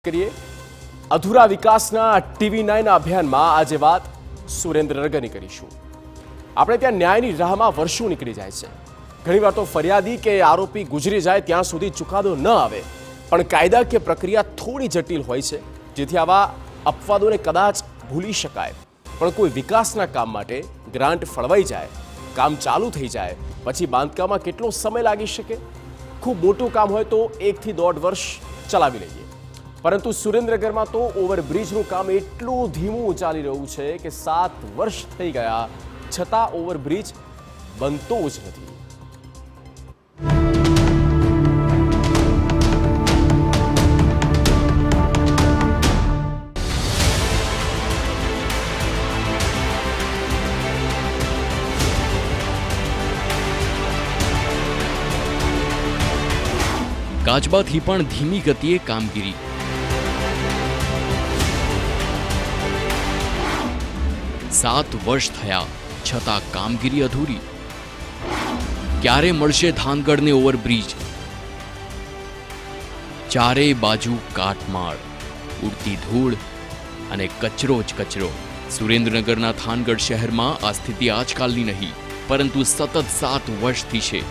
કરીએ અધૂરા વિકાસના TV9 અભિયાનમાં આજે વાત સુરેન્દ્રનગરની કરીશું। આપણે ત્યાં ન્યાયની રાહમાં વર્ષો નીકળી જાય છે। ઘણીવાર તો ફરિયાદી કે આરોપી ગુજરી જાય ત્યાં સુધી ચુકાદો ન આવે, પણ કાયદાકીય પ્રક્રિયા થોડી જટિલ હોય છે, જેથી આવા અપવાદોને કદાચ ભૂલી શકાય। પણ કોઈ વિકાસના કામ માટે ગ્રાન્ટ ફળવાઈ જાય, કામ ચાલુ થઈ જાય, પછી બાંધકામમાં કેટલો સમય લાગી શકે? ખૂબ મોટું કામ હોય તો 1 થી 1.5 વર્ષ ચલાવી લઈએ, પરંતુ સુરેન્દ્રનગરમાં તો ઓવરબ્રિજનું કામ એટલું ધીમું ચાલી રહ્યું છે કે 7 વર્ષ થઈ ગયા છતાં ઓવરબ્રિજ બનતો જ નથી। કાચબાથી પણ ધીમી ગતિએ કામગીરી। 7 વર્ષ થયા છતાં કામગીરી અધૂરી। ક્યારે મળશે થાનગઢને ઓવરબ્રિજ? ચારે બાજુ કાટમાળ, ઉડતી ધૂળ અને કચરો જ કચરો। સુરેન્દ્રનગરના થાનગઢ શહેરમાં આ સ્થિતિ આજકાલની નહીં, પરંતુ સતત 7 વર્ષથી છે।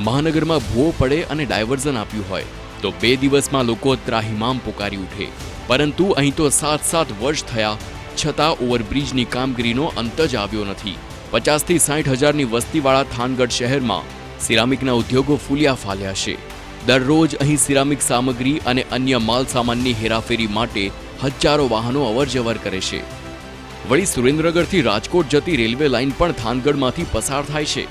મહાનગરમાં ભૂવો પડે અને ડાયવર્ઝન આપ્યું હોય તો 2 દિવસમાં લોકો ત્રાહિમામ પુકારી ઉઠે, પરંતુ અહીં તો 7 વર્ષ થયા છતાં ઓવરબ્રિજની કામગીરીનો અંત જ આવ્યો નથી। 50 થી 60 હજારની વસ્તીવાળા થાનગઢ શહેરમાં સિરામિકના ઉદ્યોગો ફૂલ્યા ફાલ્યા છે। દરરોજ અહીં સિરામિક સામગ્રી અને અન્ય માલ સામાનની હેરાફેરી માટે હજારો વાહનો અવરજવર કરે છે। વળી સુરેન્દ્રનગરથી રાજકોટ જતી રેલવે લાઇન પણ થાનગઢમાંથી પસાર થાય છે,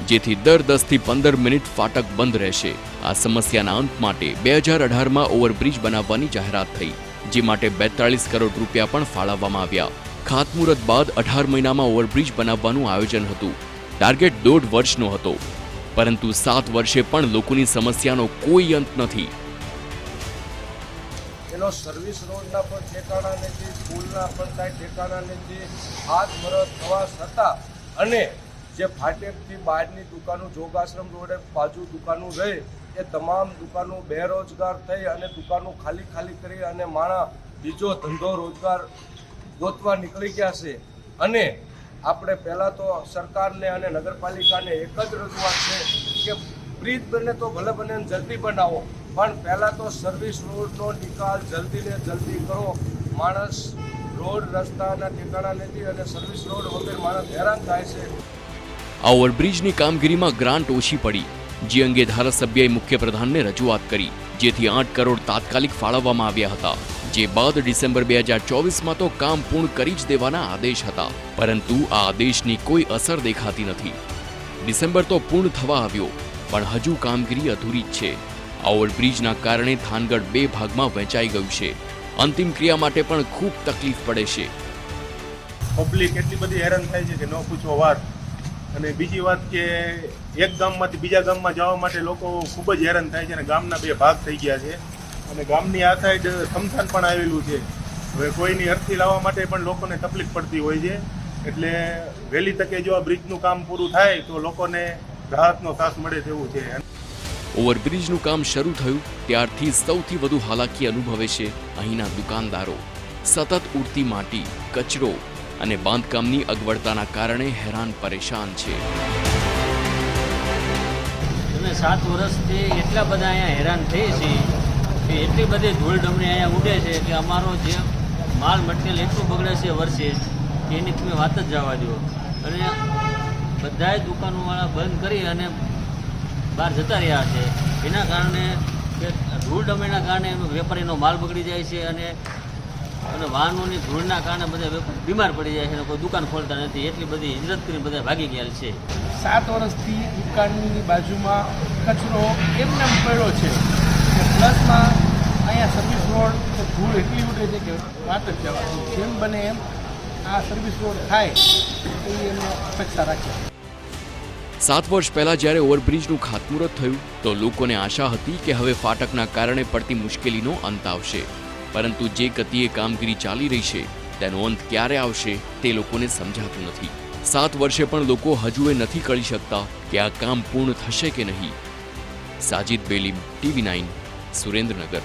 જેથી દર 10 થી 15 મિનિટ ફાટક બંધ રહેશે। આ સમસ્યાના અંત માટે 2018માં ઓવરબ્રિજ બનાવવાની જાહેરાત થઈ, જે માટે 42 કરોડ રૂપિયા પણ ફાળવવામાં આવ્યા। ખાતમુહૂર્ત બાદ 18 મહિનામાં ઓવરબ્રિજ બનાવવાનું આયોજન હતું। ટાર્ગેટ 1.5 વર્ષનો હતો, પરંતુ 7 વર્ષે પણ લોકોની સમસ્યાનો કોઈ અંત નથી। એનો સર્વિસ રોડના પણ ઠેકાણા નથી, પુલના પણ કાંઈ ઠેકાણા નથી। ખાતમુહૂર્ત થવા છતાં અને જે ફાટેકથી બહારની દુકાનો જોગાશ્રમ રોડે બાજુ દુકાનો રહે એ તમામ દુકાનો બેરોજગાર થઈ અને દુકાનો ખાલી કરી અને માણસ બીજો ધંધો રોજગાર ગોતવા નીકળી ગયા છે। અને આપણે પહેલાં તો સરકારને અને નગરપાલિકાને એક જ રજૂઆત છે કે બ્રિજ બને તો ભલે બને જલ્દી બનાવો, પણ પહેલાં તો સર્વિસ રોડનો નિકાલ જલ્દી ને જલ્દી કરો। માણસ રોડ રસ્તાના ઠેકાણા નથી અને સર્વિસ રોડ વગર માણસ હેરાન થાય છે। આ ઓવરબ્રિજની કામગીરીમાં ગ્રાન્ટ ઓછી પડી, જે અંગે ધારાસભ્યએ મુખ્યપ્રધાનને રજૂઆત કરી, જેથી 8 કરોડ તાત્કાલિક ફાળવવામાં આવ્યા હતા। જે બાદ ડિસેમ્બર 2024માં તો કામ પૂર્ણ કરી જ દેવાના આદેશ હતા, પરંતુ આ આદેશની કોઈ અસર દેખાતી નથી। ડિસેમ્બર તો પૂર્ણ થવા આવ્યો, પણ હજુ કામગીરી અધૂરી જ છે। આ ઓવરબ્રિજના કારણે થાનગઢ 2 ભાગમાં વહેંચાઈ ગયું છે। અંતિમ ક્રિયા માટે પણ ખૂબ તકલીફ પડે છે। પબ્લિક એટલી બધી હેરાન થાય છે કે ન પૂછો વાત। અને બીજી વાત કે એક ગામમાંથી બીજા ગામમાં જવા માટે લોકો ખૂબ જ હેરાન થાય છે અને ગામના 2 ભાગ થઈ ગયા છે અને ગામની આ સાઈડ સમસાન પણ આવેલું છે। હવે કોઈની અર્થી લાવવા માટે પણ લોકોને તકલીફ પડતી હોય છે, એટલે વહેલી તકે જો આ બ્રિજનું કામ પૂરું થાય તો લોકોને રાહતનો શ્વાસ મળે તેવું છે। ઓવરબ્રિજનું કામ શરૂ થયું ત્યારથી સૌથી વધુ હાલાકી અનુભવે છે અહીંના દુકાનદારો। સતત ઉડતી માટી, કચરો અને બાંધકામની અગવડતાના કારણે હેરાન પરેશાન છે। અમે 7 વર્ષથી એટલા બધા અહીંયા હેરાન થઈએ છીએ કે એટલી બધી ધૂળ ડમરી અહીંયા ઉડે છે કે અમારો જે માલ મટીરિયલ એટલું બગડે છે વર્ષે કે એની તમે વાત જ જવા દો। અને બધાએ દુકાનોવાળા બંધ કરી અને બહાર જતા રહ્યા છે। એના કારણે કે ધૂળ ડમરીના કારણે વેપારીનો માલ બગડી જાય છે અને વાહનોની ધૂળના કારણે બધા બીમાર પડી જાય છે અને કોઈ દુકાન ખોલતા નથી। એટલી બધી હિજરત કરીને બધા ભાગી ગયા છે। 7 વર્ષથી દુકાનની બાજુમાં કચરો એમને પડ્યો છે, પ્લસમાં અહીંયા સર્વિસ રોડ તો ધૂળ એટલી ઉડે છે કે વાત જ જવા, જેમ બને એમ આ સર્વિસ રોડ થાય એવી એમને અપેક્ષા રાખીએ। 7 વર્ષ પહેલા જ્યારે ઓવરબ્રિજનું ખાતમુહૂર્ત થયું તો લોકોને આશા હતી કે હવે ફાટકના કારણે પડતી મુશ્કેલીનો અંત આવશે, પરંતુ જે ગતિએ કામગીરી ચાલી રહી છે તેનો અંત ક્યારે આવશે તે લોકોને સમજાતું નથી। 7 વર્ષે પણ લોકો હજુ નથી કરી શકતા કે આ કામ પૂર્ણ થશે કે નહીં। સાજિદ બેલીમ, TV9, સુરેન્દ્રનગર।